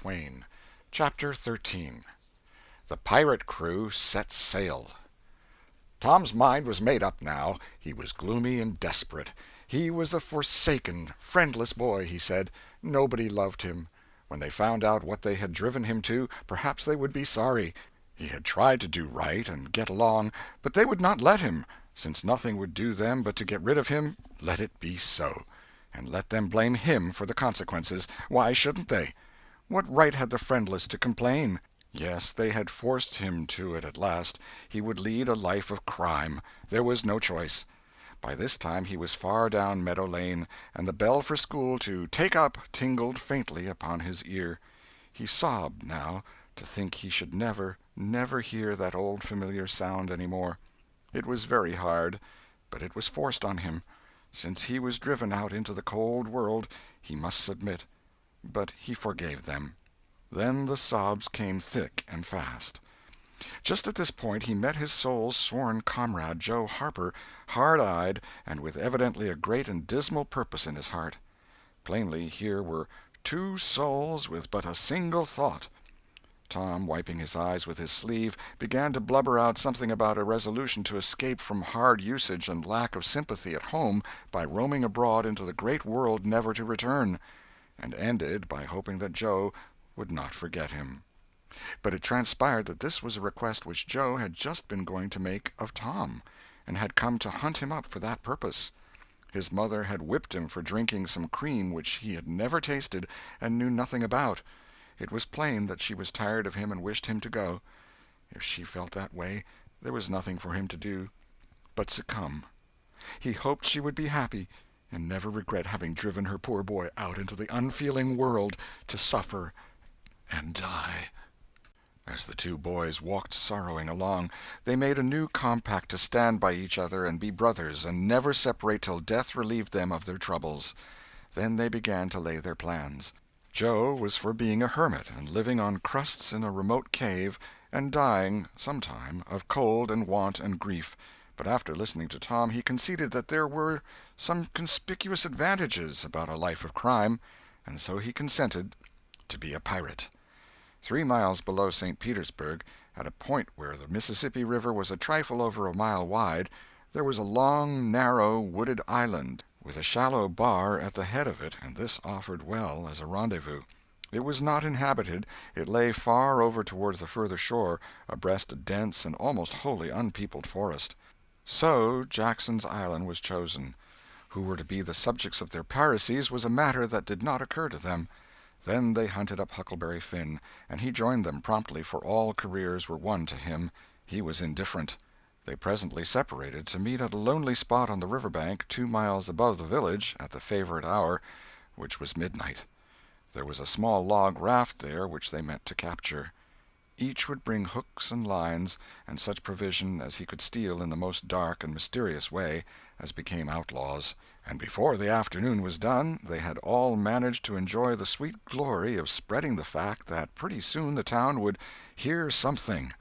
Twain. Chapter 13. The Pirate Crew Set Sail. Tom's mind was made up now. He was gloomy and desperate. He was a forsaken, friendless boy, he said. Nobody loved him. When they found out what they had driven him to, perhaps they would be sorry. He had tried to do right and get along, but they would not let him. Since nothing would do them but to get rid of him, let it be so. And let them blame him for the consequences. Why shouldn't they? What right had the friendless to complain? Yes, they had forced him to it at last. He would lead a life of crime. There was no choice. By this time he was far down Meadow Lane, and the bell for school to "take up" tingled faintly upon his ear. He sobbed, now, to think he should never, never hear that old familiar sound any more. It was very hard, but it was forced on him. Since he was driven out into the cold world, he must submit. But he forgave them. Then the sobs came thick and fast. Just at this point he met his soul's sworn comrade, Joe Harper, hard-eyed, and with evidently a great and dismal purpose in his heart. Plainly here were two souls with but a single thought. Tom, wiping his eyes with his sleeve, began to blubber out something about a resolution to escape from hard usage and lack of sympathy at home by roaming abroad into the great world never to return, and ended by hoping that Joe would not forget him. But it transpired that this was a request which Joe had just been going to make of Tom, and had come to hunt him up for that purpose. His mother had whipped him for drinking some cream which he had never tasted and knew nothing about. It was plain that she was tired of him and wished him to go. If she felt that way, there was nothing for him to do but succumb. He hoped she would be happy, and never regret having driven her poor boy out into the unfeeling world to suffer and die. As the two boys walked sorrowing along, they made a new compact to stand by each other and be brothers, and never separate till death relieved them of their troubles. Then they began to lay their plans. Joe was for being a hermit, and living on crusts in a remote cave, and dying, sometime, of cold and want and grief. But after listening to Tom, he conceded that there were some conspicuous advantages about a life of crime, and so he consented to be a pirate. 3 miles below St. Petersburg, at a point where the Mississippi River was a trifle over a mile wide, there was a long, narrow, wooded island, with a shallow bar at the head of it, and this offered well as a rendezvous. It was not inhabited. It lay far over towards the further shore, abreast a dense and almost wholly unpeopled forest. So Jackson's Island was chosen. Who were to be the subjects of their piracies was a matter that did not occur to them. Then they hunted up Huckleberry Finn, and he joined them promptly, for all careers were one to him. He was indifferent. They presently separated to meet at a lonely spot on the river bank 2 miles above the village at the favorite hour, which was midnight. There was a small log raft there which they meant to capture. Each would bring hooks and lines, and such provision as he could steal in the most dark and mysterious way, as became outlaws, and before the afternoon was done they had all managed to enjoy the sweet glory of spreading the fact that pretty soon the town would hear something.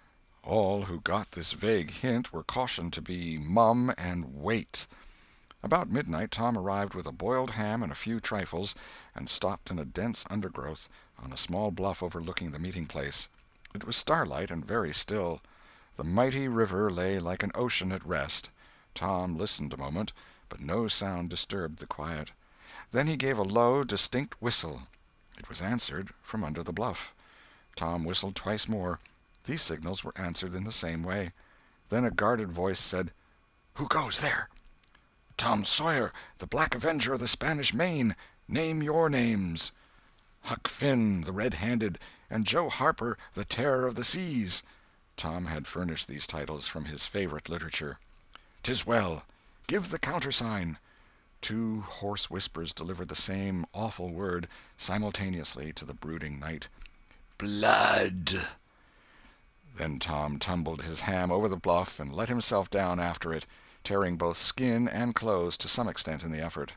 All who got this vague hint were cautioned to be mum and wait. About midnight Tom arrived with a boiled ham and a few trifles, and stopped in a dense undergrowth on a small bluff overlooking the meeting-place. It was starlight and very still. The mighty river lay like an ocean at rest. Tom listened a moment, but no sound disturbed the quiet. Then he gave a low, distinct whistle. It was answered from under the bluff. Tom whistled twice more. These signals were answered in the same way. Then a guarded voice said, "Who goes there?" "Tom Sawyer, the Black Avenger of the Spanish Main. Name your names." "Huck Finn, the Red-Handed, and Joe Harper, the Terror of the Seas." Tom had furnished these titles from his favorite literature. "'Tis well. Give the countersign." 2 hoarse whispers delivered the same awful word simultaneously to the brooding night. "Blood!" Then Tom tumbled his ham over the bluff and let himself down after it, tearing both skin and clothes to some extent in the effort.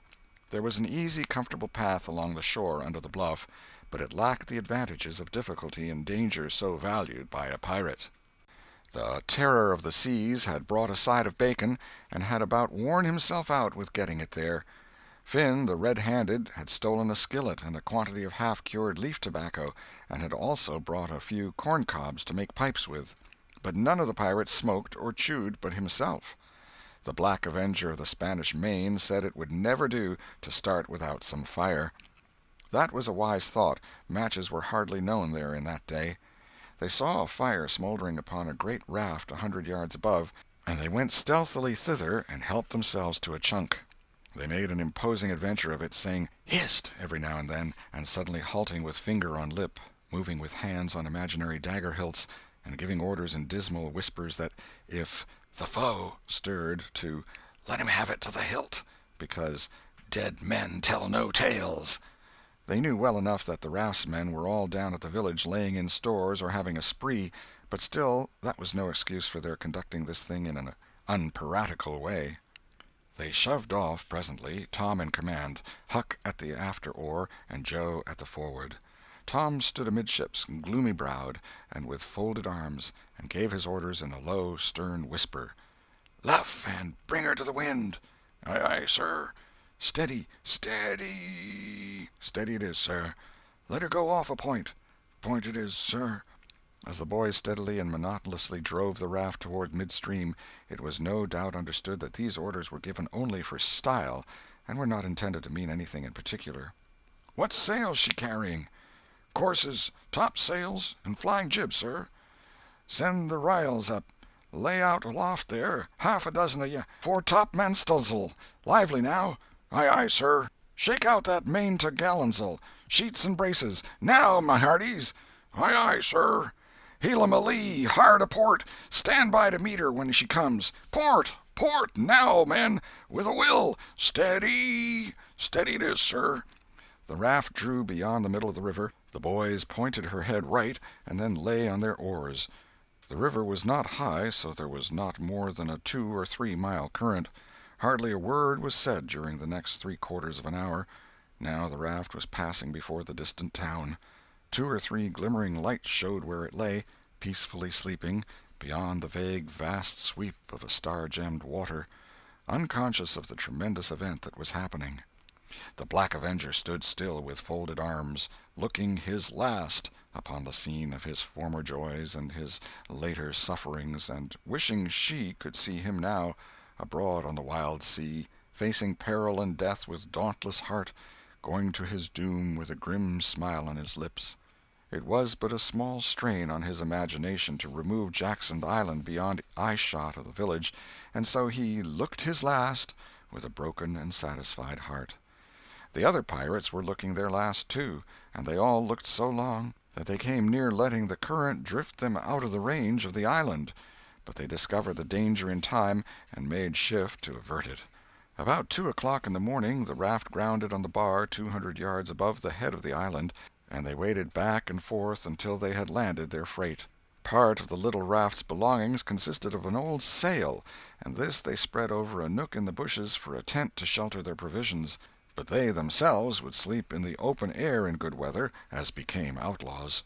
There was an easy, comfortable path along the shore under the bluff, but it lacked the advantages of difficulty and danger so valued by a pirate. The Terror of the Seas had brought a side of bacon, and had about worn himself out with getting it there. Finn, the red-handed, had stolen a skillet and a quantity of half-cured leaf tobacco, and had also brought a few corn-cobs to make pipes with. But none of the pirates smoked or chewed but himself. The Black Avenger of the Spanish Main said it would never do to start without some fire. That was a wise thought. Matches were hardly known there in that day. They saw a fire smouldering upon a great raft 100 yards above, and they went stealthily thither and helped themselves to a chunk. They made an imposing adventure of it, saying "Hist!" every now and then, and suddenly halting with finger on lip, moving with hands on imaginary dagger hilts, and giving orders in dismal whispers that if the foe stirred, to let him have it to the hilt, because dead men tell no tales. They knew well enough that the raftsmen were all down at the village laying in stores or having a spree, but still that was no excuse for their conducting this thing in an unpiratical way. They shoved off presently, Tom in command, Huck at the after oar, and Joe at the forward. Tom stood amidships, gloomy-browed, and with folded arms, and gave his orders in a low, stern whisper. "Luff, and bring her to the wind." "Aye, aye, sir." "Steady, steady." "Steady it is, sir." "Let her go off a point." "Point it is, sir." As the boys steadily and monotonously drove the raft toward midstream, it was no doubt understood that these orders were given only for style, and were not intended to mean anything in particular. "What sail's she carrying?" "Courses, topsails, and flying jib, sir." "Send the r'yals up. Lay out aloft there, half a dozen of ye, fore topmansts'l. Lively now." "Aye, aye, sir." "Shake out that main t'gallantsail. Sheets and braces. Now, my hearties." "Aye, aye, sir." "Heel 'em a lee, hard a port. Stand by to meet her when she comes. Port, port, now, men, with a will. Steady." "Steady it is, sir." The raft drew beyond the middle of the river. The boys pointed her head right, and then lay on their oars. The river was not high, so there was not more than a 2 or 3 mile current. Hardly a word was said during the next 3/4 of an hour. Now the raft was passing before the distant town. 2 or 3 glimmering lights showed where it lay, peacefully sleeping, beyond the vague vast sweep of a star-gemmed water, unconscious of the tremendous event that was happening. The Black Avenger stood still with folded arms, looking his last upon the scene of his former joys and his later sufferings, and wishing she could see him now, abroad on the wild sea, facing peril and death with dauntless heart, going to his doom with a grim smile on his lips. It was but a small strain on his imagination to remove Jackson Island beyond eye-shot of the village, and so he "looked his last" with a broken and satisfied heart. The other pirates were looking their last, too, and they all looked so long that they came near letting the current drift them out of the range of the island, but they discovered the danger in time and made shift to avert it. About 2 o'clock in the morning the raft grounded on the bar 200 yards above the head of the island, and they waded back and forth until they had landed their freight. Part of the little raft's belongings consisted of an old sail, and this they spread over a nook in the bushes for a tent to shelter their provisions, but they themselves would sleep in the open air in good weather, as became outlaws.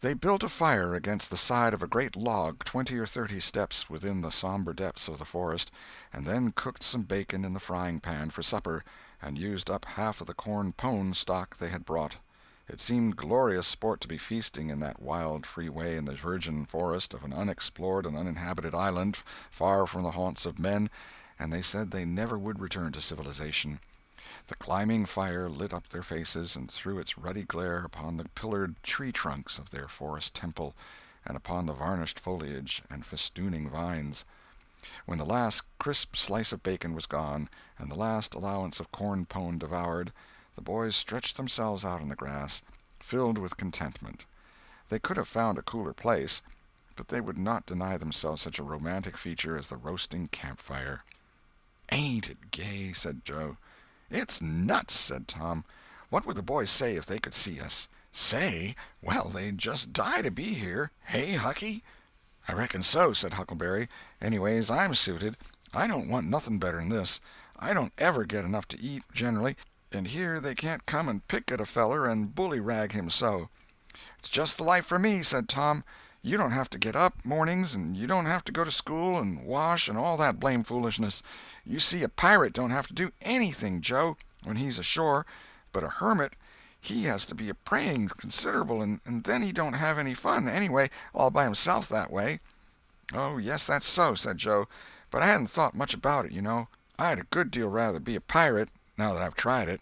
They built a fire against the side of a great log 20 or 30 steps within the somber depths of the forest, and then cooked some bacon in the frying-pan for supper, and used up half of the corn-pone stock they had brought. It seemed glorious sport to be feasting in that wild, free way in the virgin forest of an unexplored and uninhabited island, far from the haunts of men, and they said they never would return to civilization. The climbing fire lit up their faces and threw its ruddy glare upon the pillared tree-trunks of their forest temple, and upon the varnished foliage and festooning vines. When the last crisp slice of bacon was gone, and the last allowance of corn-pone devoured, the boys stretched themselves out on the grass, filled with contentment. They could have found a cooler place, but they would not deny themselves such a romantic feature as the roasting campfire. "Ain't it gay?" said Joe. "It's nuts," said Tom. "What would the boys say if they could see us?" "Say? Well, they'd just die to be here. Hey, Hucky?" "I reckon so," said Huckleberry. "Anyways, I'm suited. I don't want nothing better'n this. I don't ever get enough to eat, generally, and here they can't come and pick at a feller and bully-rag him so." "It's just the life for me," said Tom. You don't have to get up mornings, and you don't have to go to school and wash and all that blame foolishness. You see, a pirate don't have to do anything, Joe, when he's ashore, but a hermit, he has to be a-praying considerable, and then he don't have any fun, anyway, all by himself that way." "Oh, yes, that's so," said Joe, "but I hadn't thought much about it, you know. I'd a good deal rather be a pirate, now that I've tried it."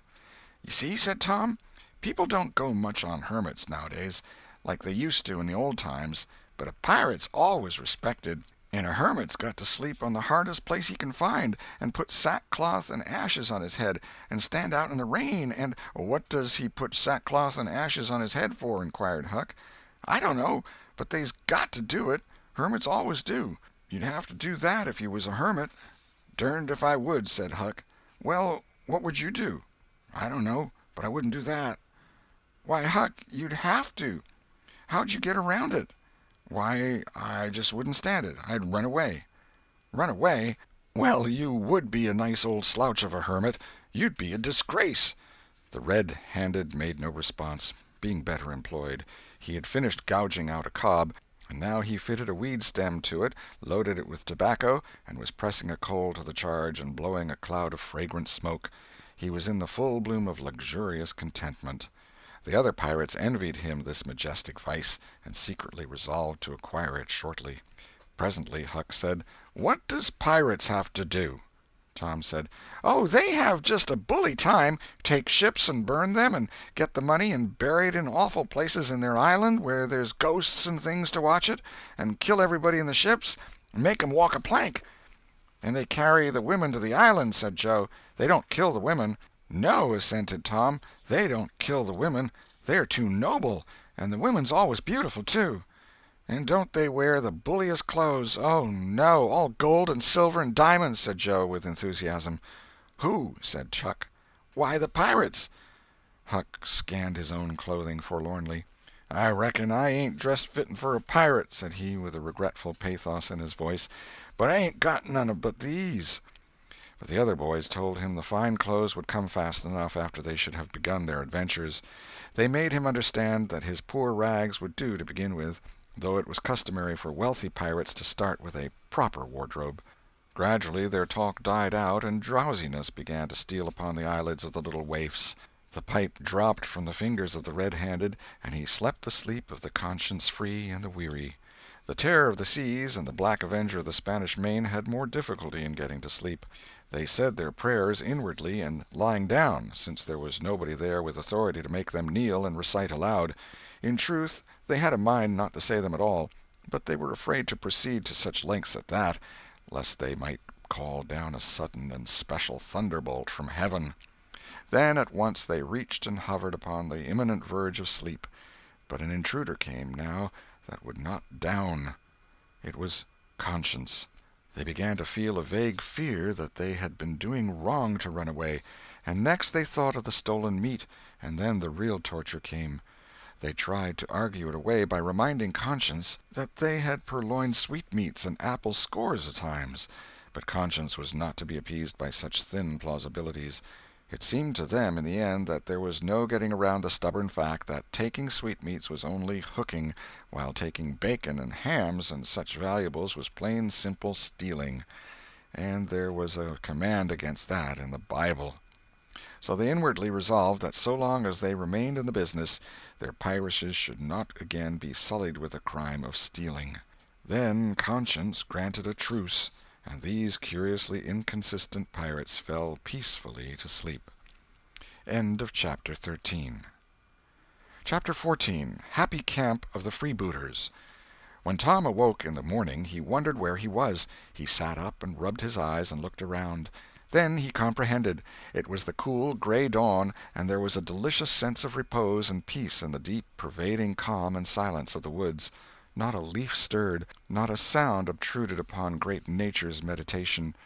"You see," said Tom, "people don't go much on hermits nowadays, like they used to in the old times, but a pirate's always respected, and a hermit's got to sleep on the hardest place he can find, and put sackcloth and ashes on his head, and stand out in the rain, and—" "What does he put sackcloth and ashes on his head for?" inquired Huck. "I don't know, but they's got to do it. Hermits always do. You'd have to do that if you was a hermit." "Derned if I would," said Huck. "Well, what would you do?" "I don't know, but I wouldn't do that." "Why, Huck, you'd have to. How'd you get around it?" "Why, I just wouldn't stand it. I'd run away." "Run away? Well, you would be a nice old slouch of a hermit. You'd be a disgrace." The red-handed made no response, being better employed. He had finished gouging out a cob, and now he fitted a weed stem to it, loaded it with tobacco, and was pressing a coal to the charge and blowing a cloud of fragrant smoke. He was in the full bloom of luxurious contentment. The other pirates envied him this majestic vice, and secretly resolved to acquire it shortly. Presently Huck said, "What does pirates have to do?" Tom said, "Oh, they have just a bully time. Take ships and burn them, and get the money and bury it in awful places in their island where there's ghosts and things to watch it, and kill everybody in the ships, and make 'em walk a plank." "And they carry the women to the island," said Joe. "They don't kill the women." "No," assented Tom, "they don't kill the women. They're too noble, and the women's always beautiful, too." "And don't they wear the bulliest clothes? Oh, no, all gold and silver and diamonds," said Joe, with enthusiasm. "Who?" said Huck. "Why, the pirates." Huck scanned his own clothing forlornly. "I reckon I ain't dressed fitting for a pirate," said he, with a regretful pathos in his voice, "but I ain't got none but these." But the other boys told him the fine clothes would come fast enough after they should have begun their adventures. They made him understand that his poor rags would do to begin with, though it was customary for wealthy pirates to start with a proper wardrobe. Gradually their talk died out, and drowsiness began to steal upon the eyelids of the little waifs. The pipe dropped from the fingers of the red-handed, and he slept the sleep of the conscience-free and the weary. The Terror of the Seas and the Black Avenger of the Spanish Main had more difficulty in getting to sleep. They said their prayers inwardly and lying down, since there was nobody there with authority to make them kneel and recite aloud. In truth, they had a mind not to say them at all, but they were afraid to proceed to such lengths at that, lest they might call down a sudden and special thunderbolt from heaven. Then at once they reached and hovered upon the imminent verge of sleep. But an intruder came, now, that would not down. It was conscience. They began to feel a vague fear that they had been doing wrong to run away, and next they thought of the stolen meat, and then the real torture came. They tried to argue it away by reminding conscience that they had purloined sweetmeats and apples scores of times, but conscience was not to be appeased by such thin plausibilities. It seemed to them in the end that there was no getting around the stubborn fact that taking sweetmeats was only hooking, while taking bacon and hams and such valuables was plain simple stealing, and there was a command against that in the Bible. So they inwardly resolved that so long as they remained in the business, their piracies should not again be sullied with the crime of stealing. Then conscience granted a truce, and these curiously inconsistent pirates fell peacefully to sleep. End of Chapter 13. Chapter 14. Happy Camp of the Freebooters. When Tom awoke in the morning, he wondered where he was. He sat up and rubbed his eyes and looked around. Then he comprehended. It was the cool, gray dawn, and there was a delicious sense of repose and peace in the deep, pervading calm and silence of the woods. Not a leaf stirred, not a sound obtruded upon great nature's meditation.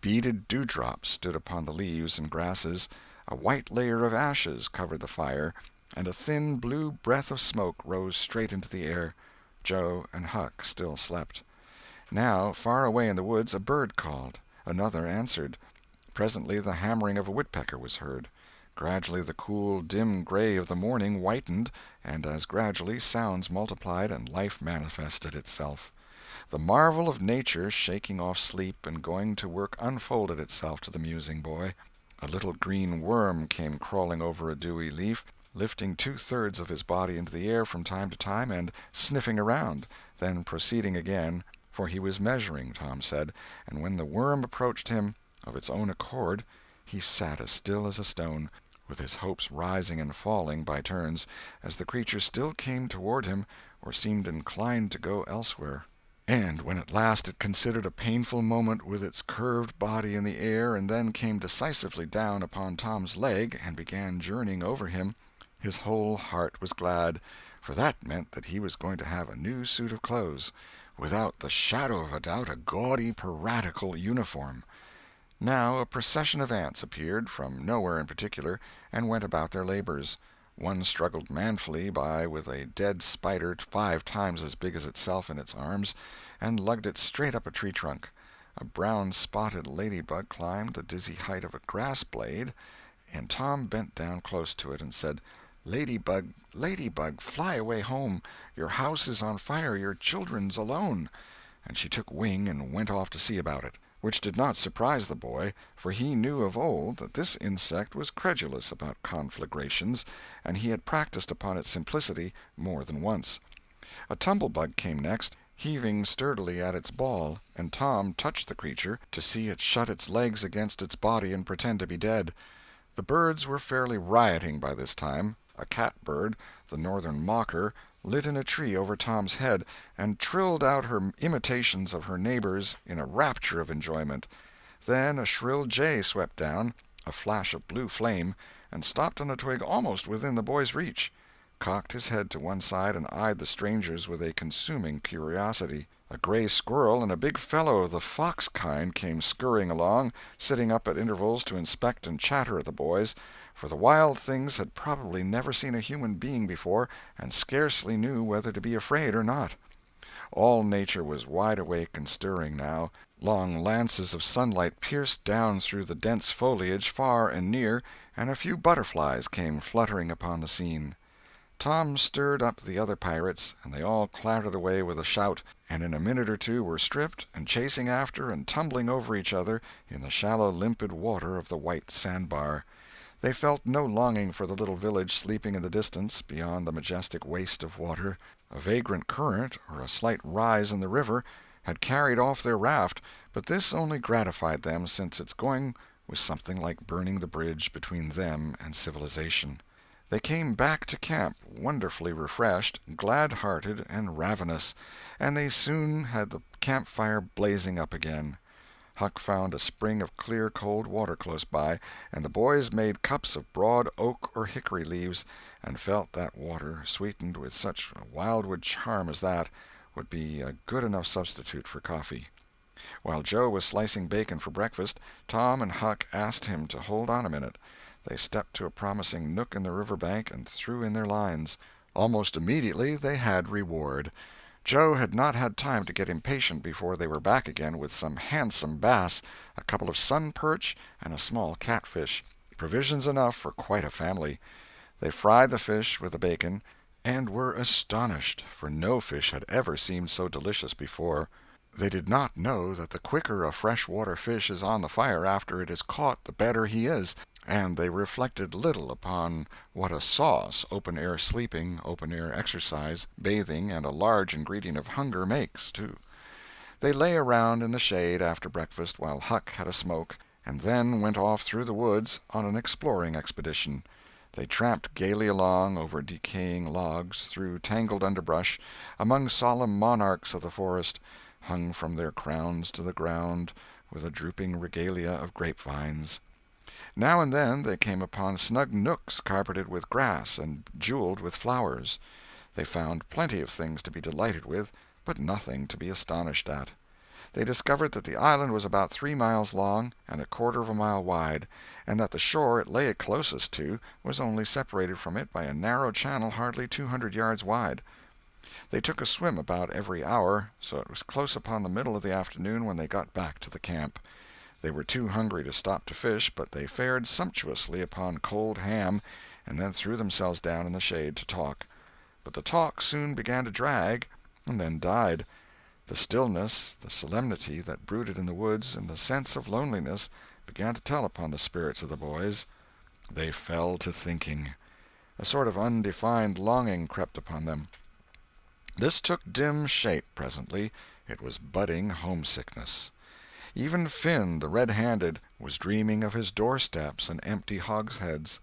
Beaded dewdrops stood upon the leaves and grasses, a white layer of ashes covered the fire, and a thin blue breath of smoke rose straight into the air. Joe and Huck still slept. Now, far away in the woods, a bird called. Another answered. Presently the hammering of a woodpecker was heard. Gradually the cool, dim gray of the morning whitened, and as gradually sounds multiplied and life manifested itself. The marvel of nature shaking off sleep and going to work unfolded itself to the musing boy. A little green worm came crawling over a dewy leaf, lifting two-thirds of his body into the air from time to time and sniffing around, then proceeding again, for he was measuring, Tom said, and when the worm approached him of its own accord, he sat as still as a stone, with his hopes rising and falling by turns, as the creature still came toward him or seemed inclined to go elsewhere. And when at last it considered a painful moment with its curved body in the air and then came decisively down upon Tom's leg and began journeying over him, his whole heart was glad, for that meant that he was going to have a new suit of clothes, without the shadow of a doubt a gaudy piratical uniform. Now a procession of ants appeared, from nowhere in particular, and went about their labors. One struggled manfully by with a dead spider 5 times as big as itself in its arms, and lugged it straight up a tree trunk. A brown-spotted ladybug climbed the dizzy height of a grass-blade, and Tom bent down close to it and said, "Ladybug, ladybug, fly away home. Your house is on fire, your children's alone." And she took wing and went off to see about it, which did not surprise the boy, for he knew of old that this insect was credulous about conflagrations, and he had practised upon its simplicity more than once. A tumblebug came next, heaving sturdily at its ball, and Tom touched the creature to see it shut its legs against its body and pretend to be dead. The birds were fairly rioting by this time. A catbird, the northern mocker, lit in a tree over Tom's head, and trilled out her imitations of her neighbors in a rapture of enjoyment. Then a shrill jay swept down, a flash of blue flame, and stopped on a twig almost within the boy's reach, cocked his head to one side, and eyed the strangers with a consuming curiosity. A gray squirrel and a big fellow of the fox kind came scurrying along, sitting up at intervals to inspect and chatter at the boys, for the wild things had probably never seen a human being before and scarcely knew whether to be afraid or not. All nature was wide awake and stirring now. Long lances of sunlight pierced down through the dense foliage far and near, and a few butterflies came fluttering upon the scene. Tom stirred up the other pirates, and they all clattered away with a shout, and in a minute or two were stripped and chasing after and tumbling over each other in the shallow limpid water of the white sandbar. They felt no longing for the little village sleeping in the distance beyond the majestic waste of water. A vagrant current, or a slight rise in the river, had carried off their raft, but this only gratified them, since its going was something like burning the bridge between them and civilization. They came back to camp wonderfully refreshed, glad-hearted, and ravenous, and they soon had the campfire blazing up again. Huck found a spring of clear cold water close by, and the boys made cups of broad oak or hickory leaves, and felt that water, sweetened with such wildwood charm as that, would be a good enough substitute for coffee. While Joe was slicing bacon for breakfast, Tom and Huck asked him to hold on a minute. They stepped to a promising nook in the river bank and threw in their lines. Almost immediately they had reward. Joe had not had time to get impatient before they were back again with some handsome bass, a couple of sun perch, and a small catfish, provisions enough for quite a family. They fried the fish with the bacon, and were astonished, for no fish had ever seemed so delicious before. They did not know that the quicker a fresh-water fish is on the fire after it is caught the better he is, and they reflected little upon what a sauce open-air sleeping, open-air exercise, bathing, and a large ingredient of hunger makes, too. They lay around in the shade after breakfast while Huck had a smoke, and then went off through the woods on an exploring expedition. They tramped gaily along over decaying logs, through tangled underbrush, among solemn monarchs of the forest, hung from their crowns to the ground with a drooping regalia of grapevines. Now and then they came upon snug nooks carpeted with grass and jeweled with flowers. They found plenty of things to be delighted with, but nothing to be astonished at. They discovered that the island was about 3 miles long and a quarter of a mile wide, and that the shore it lay closest to was only separated from it by a narrow channel hardly 200 yards wide. They took a swim about every hour, so it was close upon the middle of the afternoon when they got back to the camp. They were too hungry to stop to fish, but they fared sumptuously upon cold ham, and then threw themselves down in the shade to talk. But the talk soon began to drag, and then died. The stillness, the solemnity that brooded in the woods, and the sense of loneliness began to tell upon the spirits of the boys. They fell to thinking. A sort of undefined longing crept upon them. This took dim shape presently. It was budding homesickness. Even Finn, the red-handed, was dreaming of his doorsteps and empty hogsheads.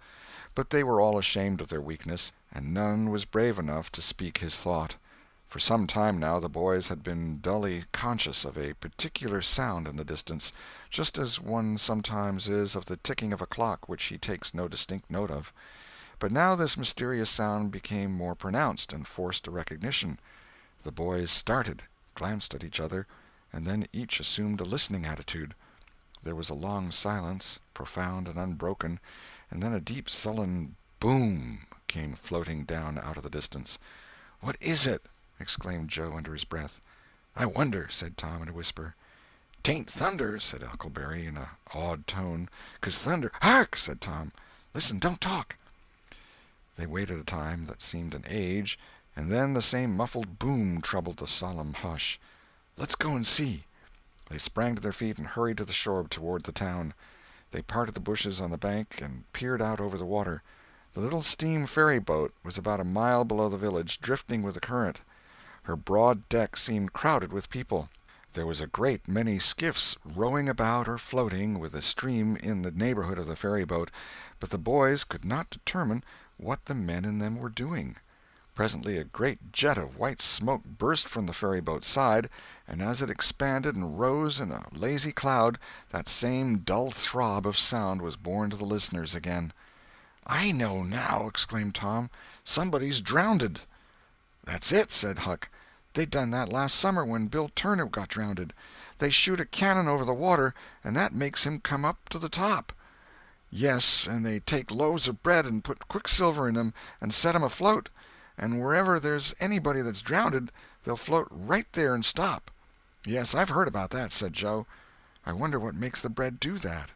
But they were all ashamed of their weakness, and none was brave enough to speak his thought. For some time now the boys had been dully conscious of a particular sound in the distance, just as one sometimes is of the ticking of a clock which he takes no distinct note of. But now this mysterious sound became more pronounced and forced a recognition. The boys started, glanced at each other, and then each assumed a listening attitude. There was a long silence, profound and unbroken, and then a deep sullen boom came floating down out of the distance. "What is it?" exclaimed Joe under his breath. "I wonder," said Tom in a whisper. "'Tain't thunder," said Huckleberry in an awed tone, "'cause thunder—" "Hark!" said Tom. "Listen, don't talk." They waited a time that seemed an age, and then the same muffled boom troubled the solemn hush. "Let's go and see." They sprang to their feet and hurried to the shore toward the town. They parted the bushes on the bank and peered out over the water. The little steam ferry-boat was about a mile below the village, drifting with the current. Her broad deck seemed crowded with people. There was a great many skiffs rowing about or floating with the stream in the neighborhood of the ferry-boat, but the boys could not determine what the men in them were doing. Presently a great jet of white smoke burst from the ferry-boat's side, and as it expanded and rose in a lazy cloud, that same dull throb of sound was borne to the listeners again. "I know now!" exclaimed Tom. "Somebody's drownded." "That's it," said Huck. "They done that last summer when Bill Turner got drownded. They shoot a cannon over the water, and that makes him come up to the top." "Yes, and they take loaves of bread and put quicksilver in them and set 'em afloat, and wherever there's anybody that's drownded they'll float right there and stop." "Yes, I've heard about that," said Joe. "I wonder what makes the bread do that."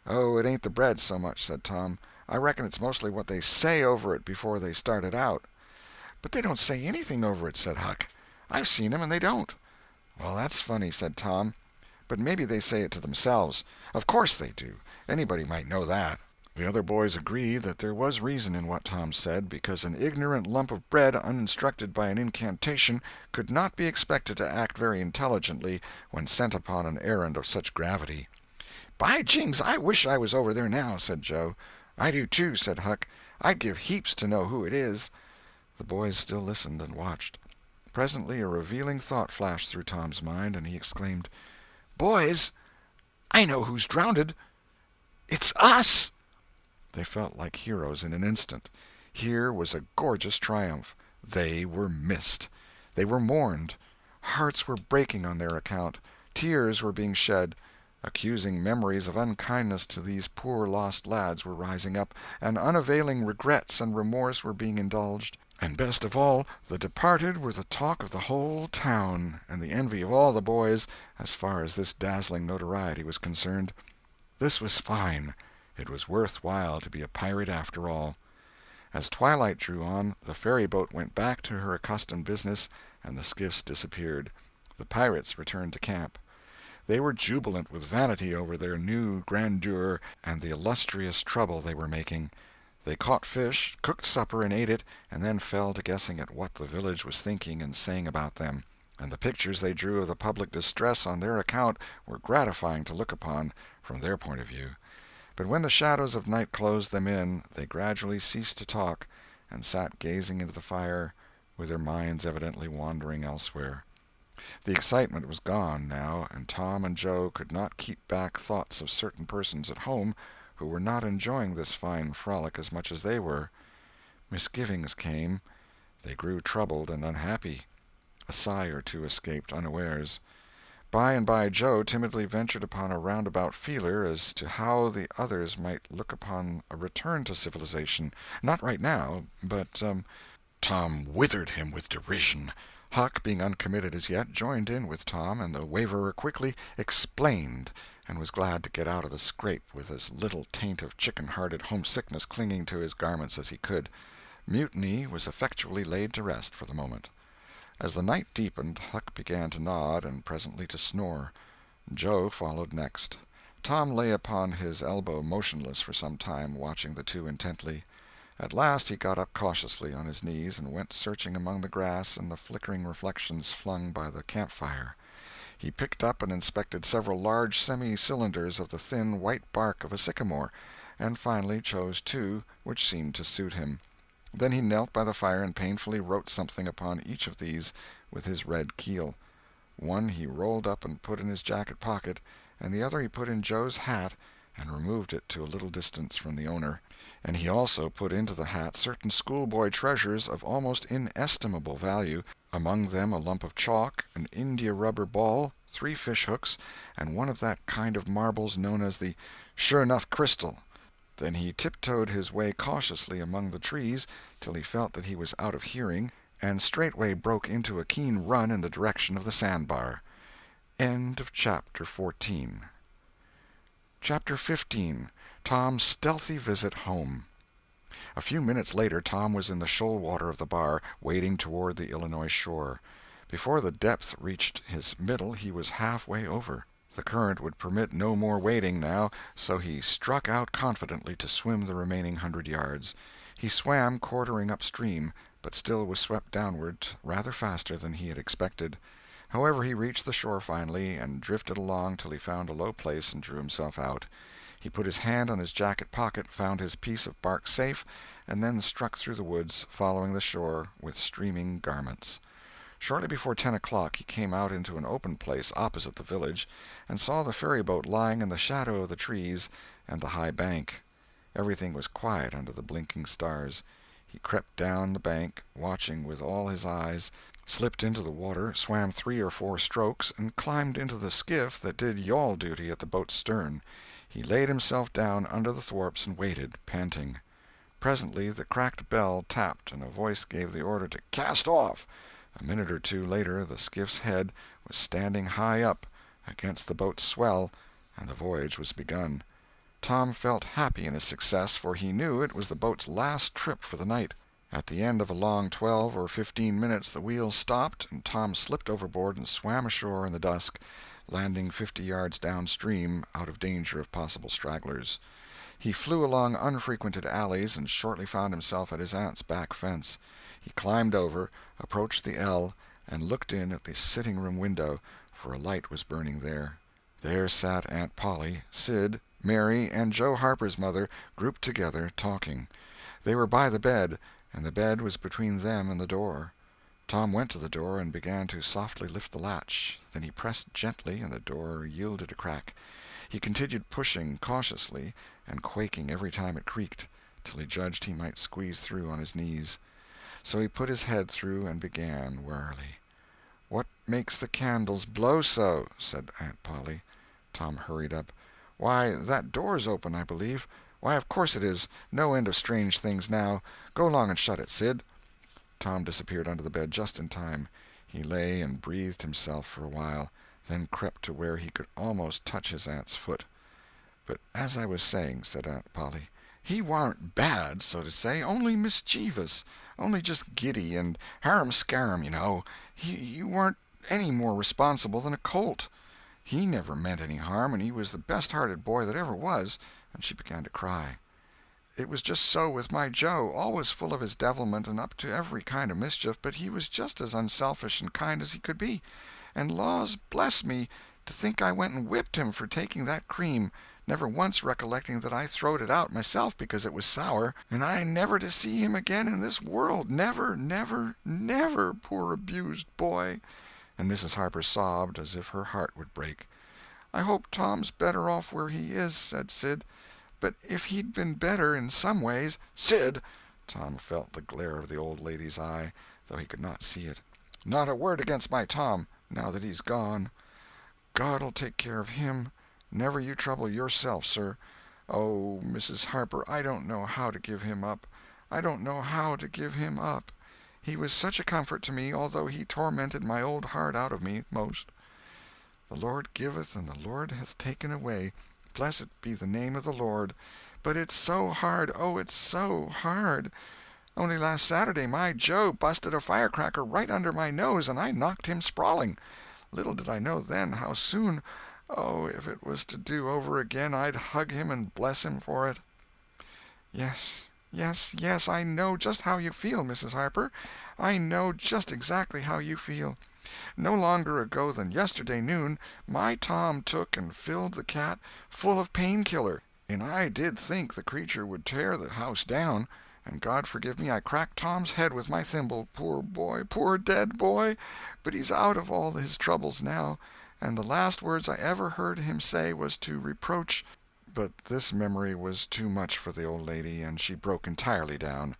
"Oh, it ain't the bread so much," said Tom. "I reckon it's mostly what they say over it before they start it out." "But they don't say anything over it," said Huck. "I've seen 'em and they don't." "Well, that's funny," said Tom. "But maybe they say it to themselves." "Of course they do. Anybody might know that." The other boys agreed that there was reason in what Tom said, because an ignorant lump of bread uninstructed by an incantation could not be expected to act very intelligently when sent upon an errand of such gravity. "By jings, I wish I was over there now," said Joe. "I do too," said Huck. "I'd give heaps to know who it is." The boys still listened and watched. Presently a revealing thought flashed through Tom's mind, and he exclaimed, "Boys, I know who's drownded. It's us!" They felt like heroes in an instant. Here was a gorgeous triumph. They were missed. They were mourned. Hearts were breaking on their account. Tears were being shed. Accusing memories of unkindness to these poor lost lads were rising up, and unavailing regrets and remorse were being indulged. And best of all, the departed were the talk of the whole town, and the envy of all the boys, as far as this dazzling notoriety was concerned. This was fine. It was worth while to be a pirate after all. As twilight drew on, the ferry-boat went back to her accustomed business, and the skiffs disappeared. The pirates returned to camp. They were jubilant with vanity over their new grandeur and the illustrious trouble they were making. They caught fish, cooked supper and ate it, and then fell to guessing at what the village was thinking and saying about them, and the pictures they drew of the public distress on their account were gratifying to look upon from their point of view. But when the shadows of night closed them in, they gradually ceased to talk, and sat gazing into the fire, with their minds evidently wandering elsewhere. The excitement was gone, now, and Tom and Joe could not keep back thoughts of certain persons at home who were not enjoying this fine frolic as much as they were. Misgivings came. They grew troubled and unhappy. A sigh or two escaped unawares. By and by Joe timidly ventured upon a roundabout feeler as to how the others might look upon a return to civilization. Not right now, but— Tom withered him with derision. Huck, being uncommitted as yet, joined in with Tom, and the waverer quickly explained, and was glad to get out of the scrape with as little taint of chicken-hearted homesickness clinging to his garments as he could. Mutiny was effectually laid to rest for the moment. As the night deepened, Huck began to nod and presently to snore. Joe followed next. Tom lay upon his elbow motionless for some time, watching the two intently. At last he got up cautiously on his knees and went searching among the grass and the flickering reflections flung by the campfire. He picked up and inspected several large semi-cylinders of the thin white bark of a sycamore, and finally chose two which seemed to suit him. Then he knelt by the fire and painfully wrote something upon each of these with his red keel. One he rolled up and put in his jacket pocket, and the other he put in Joe's hat and removed it to a little distance from the owner. And he also put into the hat certain schoolboy treasures of almost inestimable value, among them a lump of chalk, an india-rubber ball, 3 fish-hooks, and one of that kind of marbles known as the sure-enough crystal. Then he tiptoed his way cautiously among the trees till he felt that he was out of hearing, and straightway broke into a keen run in the direction of the sandbar. End of Chapter 14. Chapter 15. Tom's Stealthy Visit Home. A few minutes later Tom was in the shoal water of the bar, wading toward the Illinois shore. Before the depth reached his middle he was halfway over. The current would permit no more wading now, so he struck out confidently to swim the remaining 100 yards. He swam quartering upstream, but still was swept downward rather faster than he had expected. However, he reached the shore finally, and drifted along till he found a low place and drew himself out. He put his hand on his jacket pocket, found his piece of bark safe, and then struck through the woods, following the shore with streaming garments. Shortly before 10 o'clock he came out into an open place opposite the village, and saw the ferryboat lying in the shadow of the trees and the high bank. Everything was quiet under the blinking stars. He crept down the bank, watching with all his eyes, slipped into the water, swam 3 or 4 strokes, and climbed into the skiff that did yawl duty at the boat's stern. He laid himself down under the thwarts and waited, panting. Presently the cracked bell tapped, and a voice gave the order to cast off. A minute or two later the skiff's head was standing high up against the boat's swell, and the voyage was begun. Tom felt happy in his success, for he knew it was the boat's last trip for the night. At the end of a long 12 or 15 minutes the wheel stopped, and Tom slipped overboard and swam ashore in the dusk, landing 50 yards downstream, out of danger of possible stragglers. He flew along unfrequented alleys, and shortly found himself at his aunt's back fence. He climbed over, approached the L, and looked in at the sitting-room window, for a light was burning there. There sat Aunt Polly, Sid, Mary, and Joe Harper's mother, grouped together, talking. They were by the bed, and the bed was between them and the door. Tom went to the door and began to softly lift the latch. Then he pressed gently, and the door yielded a crack. He continued pushing cautiously, and quaking every time it creaked, till he judged he might squeeze through on his knees. So he put his head through and began warily. "What makes the candles blow so?" said Aunt Polly. Tom hurried up. "Why, that door's open, I believe. Why, of course it is. No end of strange things now. Go along and shut it, Sid." Tom disappeared under the bed just in time. He lay and breathed himself for a while, then crept to where he could almost touch his aunt's foot. "But as I was saying," said Aunt Polly, "he warn't bad, so to say, only mischievous, only just giddy and harum-scarum, you know. He warn't any more responsible than a colt. He never meant any harm, and he was the best-hearted boy that ever was," and she began to cry. "It was just so with my Joe, always full of his devilment and up to every kind of mischief, but he was just as unselfish and kind as he could be. And laws bless me, to think I went and whipped him for taking that cream, never once recollecting that I throwed it out myself because it was sour, and I never to see him again in this world, never, never, never, poor abused boy." And Mrs. Harper sobbed as if her heart would break. "I hope Tom's better off where he is," said Sid. "But if he'd been better in some ways—" "Sid!" Tom felt the glare of the old lady's eye, though he could not see it. "Not a word against my Tom, now that he's gone. God'll take care of him. Never you trouble yourself, sir. Oh, Mrs. Harper, I don't know how to give him up. I don't know how to give him up. He was such a comfort to me, although he tormented my old heart out of me, most." The Lord giveth, and the Lord hath taken away. Blessed be the name of the Lord. But it's so hard, oh, it's so hard. Only last Saturday my Joe busted a firecracker right under my nose, and I knocked him sprawling. Little did I know then how soon. Oh, if it was to do over again, I'd hug him and bless him for it." "Yes, yes, yes, I know just how you feel, Mrs. Harper. I know just exactly how you feel. No longer ago than yesterday noon, my Tom took and filled the cat full of pain-killer, and I did think the creature would tear the house down, and God forgive me, I cracked Tom's head with my thimble, poor boy, poor dead boy, but he's out of all his troubles now, and the last words I ever heard him say was to reproach—" But this memory was too much for the old lady, and she broke entirely down.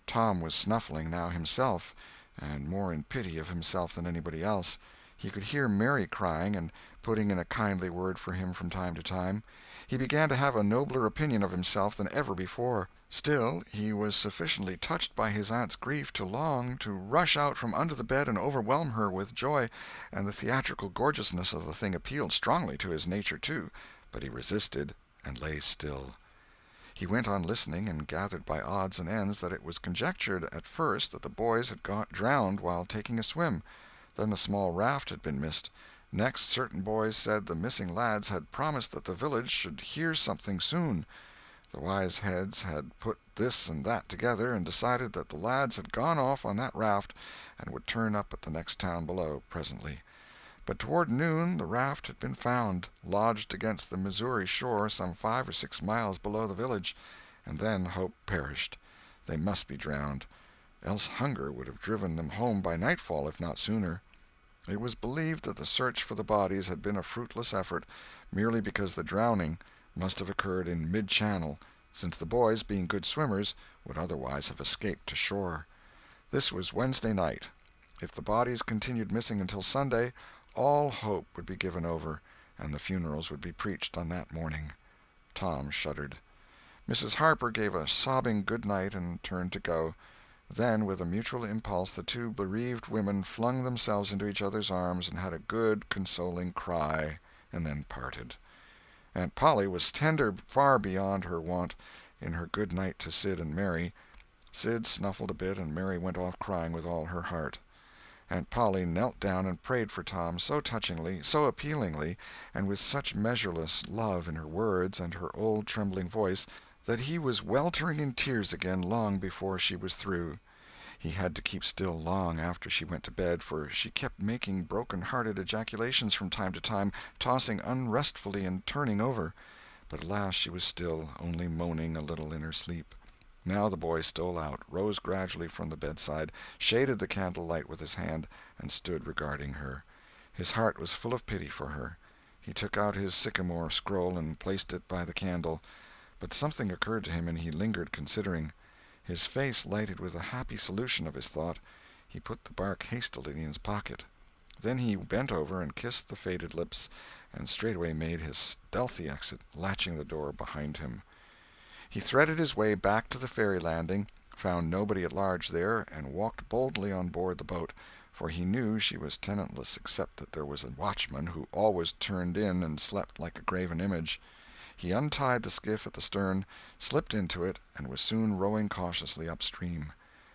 Tom was snuffling now himself, and more in pity of himself than anybody else. He could hear Mary crying and putting in a kindly word for him from time to time. He began to have a nobler opinion of himself than ever before. Still, he was sufficiently touched by his aunt's grief to long to rush out from under the bed and overwhelm her with joy, and the theatrical gorgeousness of the thing appealed strongly to his nature, too, but he resisted and lay still. He went on listening, and gathered by odds and ends that it was conjectured at first that the boys had got drowned while taking a swim. Then the small raft had been missed. Next, certain boys said the missing lads had promised that the village should hear something soon. The wise heads had put this and that together, and decided that the lads had gone off on that raft and would turn up at the next town below presently. But toward noon the raft had been found, lodged against the Missouri shore some 5 or 6 miles below the village, and then hope perished. They must be drowned, else hunger would have driven them home by nightfall, if not sooner. It was believed that the search for the bodies had been a fruitless effort, merely because the drowning must have occurred in mid-channel, since the boys, being good swimmers, would otherwise have escaped to shore. This was Wednesday night. If the bodies continued missing until Sunday, all hope would be given over, and the funerals would be preached on that morning. Tom shuddered. Mrs. Harper gave a sobbing good night and turned to go. Then, with a mutual impulse, the two bereaved women flung themselves into each other's arms and had a good, consoling cry, and then parted. Aunt Polly was tender far beyond her wont in her good night to Sid and Mary. Sid snuffled a bit, and Mary went off crying with all her heart. Aunt Polly knelt down and prayed for Tom so touchingly, so appealingly, and with such measureless love in her words and her old trembling voice, that he was weltering in tears again long before she was through. He had to keep still long after she went to bed, for she kept making broken-hearted ejaculations from time to time, tossing unrestfully and turning over. But at last she was still, only moaning a little in her sleep. Now the boy stole out, rose gradually from the bedside, shaded the candle-light with his hand, and stood regarding her. His heart was full of pity for her. He took out his sycamore scroll and placed it by the candle, but something occurred to him, and he lingered considering. His face lighted with a happy solution of his thought. He put the bark hastily in his pocket. Then he bent over and kissed the faded lips, and straightway made his stealthy exit, latching the door behind him. He threaded his way back to the ferry landing, found nobody at large there, and walked boldly on board the boat, for he knew she was tenantless except that there was a watchman who always turned in and slept like a graven image. He untied the skiff at the stern, slipped into it, and was soon rowing cautiously upstream.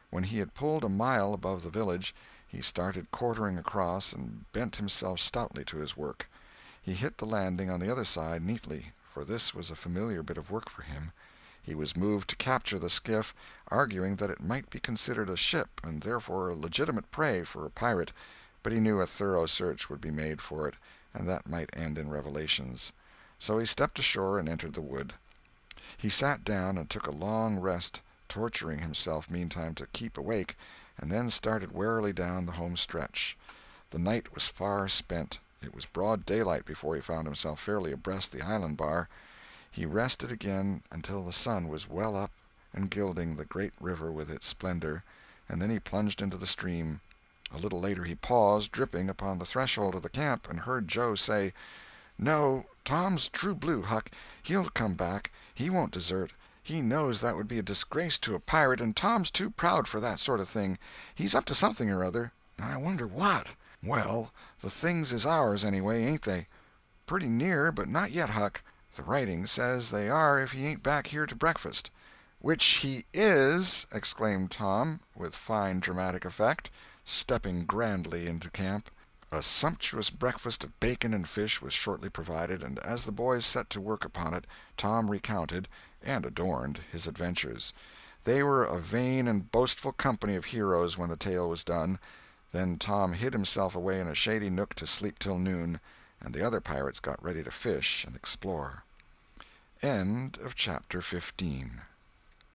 When he had pulled a mile above the village, he started quartering across and bent himself stoutly to his work. He hit the landing on the other side neatly, for this was a familiar bit of work for him. He was moved to capture the skiff, arguing that it might be considered a ship and therefore a legitimate prey for a pirate, but he knew a thorough search would be made for it, and that might end in revelations. So he stepped ashore and entered the wood. He sat down and took a long rest, torturing himself meantime to keep awake, and then started warily down the home stretch. The night was far spent. It was broad daylight before he found himself fairly abreast the island bar. He rested again until the sun was well up and gilding the great river with its splendor, and then he plunged into the stream. A little later he paused, dripping, upon the threshold of the camp, and heard Joe say, "No, Tom's true blue, Huck. He'll come back. He won't desert. He knows that would be a disgrace to a pirate, and Tom's too proud for that sort of thing. He's up to something or other. I wonder what." "Well, the things is ours, anyway, ain't they?" "Pretty near, but not yet, Huck. The writing says they are if he ain't back here to breakfast." "Which he is!" exclaimed Tom, with fine dramatic effect, stepping grandly into camp. A sumptuous breakfast of bacon and fish was shortly provided, and as the boys set to work upon it, Tom recounted, and adorned, his adventures. They were a vain and boastful company of heroes when the tale was done. Then Tom hid himself away in a shady nook to sleep till noon, and the other pirates got ready to fish and explore. End of chapter 15.